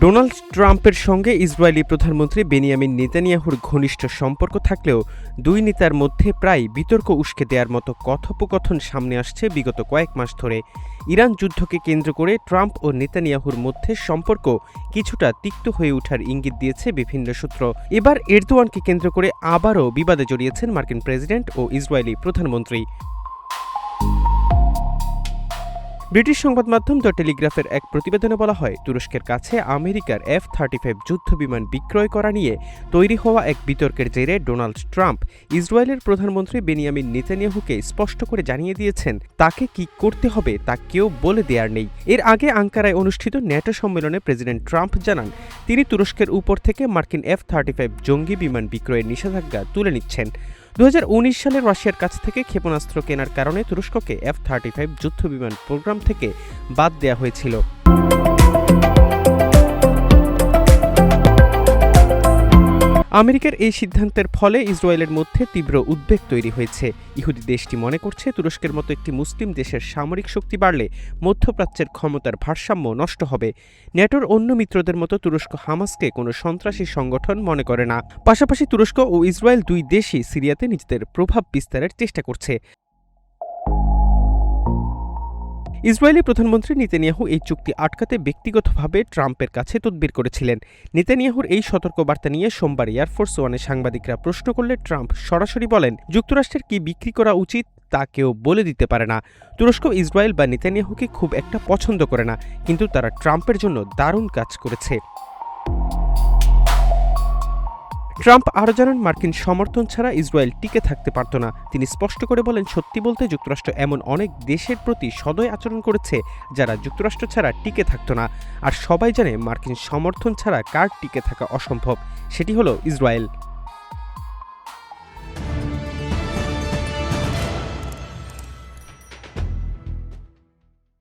Donald ট্রাম্পের সঙ্গে Israeli প্রধানমন্ত্রী বেনিয়ামিন নেতানিয়াহুর ঘনিষ্ঠ সম্পর্ক থাকলেও দুই নেতার মধ্যে প্রায় বিতর্ক উস্কে দেওয়ার মতো কথোপকথন সামনে আসছে বিগত কয়েক মাস ধরে। ইরান যুদ্ধকে কেন্দ্র করে ট্রাম্প ও নেতানিয়াহুর মধ্যে সম্পর্ক কিছুটা তিক্ত হয়ে ওঠার ইঙ্গিত দিয়েছে বিভিন্ন সূত্র। এবার এরদোয়ানকে কেন্দ্র করে আবারও বিবাদে জড়িয়েছেন মার্কিন প্রেসিডেন্ট ও ইসরায়েলি প্রধানমন্ত্রী। ব্রিটিশ সংবাদ মাধ্যম দ্য টেলিগ্রাফের এক প্রতিবেদনে বলা হয়, তুরস্কের কাছে আমেরিকার F-35 যুদ্ধবিমান বিক্রয় করা নিয়ে তৈরি হওয়া এক বিতর্কের জেরে ডোনাল্ড ট্রাম্প ইসরায়েলের প্রধানমন্ত্রী বেনিয়ামিন নেতানিয়াহুকে স্পষ্ট করে জানিয়ে দিয়েছেন তাকে কি করতে হবে তা কেউ বলে দেয়ার নেই। এর আগে আঙ্কারায় অনুষ্ঠিত ন্যাটো সম্মেলনে প্রেসিডেন্ট ট্রাম্প জানান তিনি তুরস্কের উপর থেকে মার্কিন F-35 জঙ্গি বিমান বিক্রয়ের নিষেধাজ্ঞা তুলে নিচ্ছেন। 2019 সালে রাশিয়ার কাছ থেকে ক্ষেপণাস্ত্র কেনার কারণে তুরস্ককে F-35 যুদ্ধবিমান প্রোগ্রাম থেকে বাদ দেয়া হয়েছিল। আমেরিকার এই সিদ্ধান্তের ফলে ইসরায়েলের মধ্যে তীব্র উদ্বেগ তৈরি হয়েছে। ইহুদি দেশটি মনে করছে তুরস্কের মতো একটি মুসলিম দেশের সামরিক শক্তি বাড়লে মধ্যপ্রাচ্যের ক্ষমতার ভারসাম্য নষ্ট হবে। ন্যাটোর অন্য মিত্রদের মতো তুরস্ক হামাসকে কোনো সন্ত্রাসী সংগঠন মনে করে না। পাশাপাশি তুরস্ক ও ইসরায়েল দুই দেশই সিরিয়াতে নিজেদের প্রভাব বিস্তারের চেষ্টা করছে। ইসরায়েলি প্রধানমন্ত্রী নেতানিয়াহু এই চুক্তি আটকাতে ব্যক্তিগতভাবে ট্রাম্পের কাছে তদবির করেছিলেন। নেতানিয়াহুর এই সতর্কবার্তা নিয়ে সোমবার এয়ারফোর্স ওয়ানে সাংবাদিকরা প্রশ্ন করলে ট্রাম্প সরাসরি বলেন, যুক্তরাষ্ট্রের কি বিক্রি করা উচিত তা কেউ বলে দিতে পারে না। তুরস্ক ইসরায়েল বা নেতানিয়াহুকে খুব একটা পছন্দ করে না, কিন্তু তারা ট্রাম্পের জন্য দারুণ কাজ করেছে। ট্রাম্প আরও জানান, মার্কিন সমর্থন ছাড়া ইসরায়েল টিকে থাকতে পারত না। তিনি স্পষ্ট করে বলেন, সত্যি বলতে যুক্তরাষ্ট্র এমন অনেক দেশের প্রতি সদয় আচরণ করেছে যারা যুক্তরাষ্ট্র ছাড়া টিকে থাকত না। আর সবাই জানে মার্কিন সমর্থন ছাড়া কার টিকে থাকা অসম্ভব, সেটি হলো ইসরায়েল।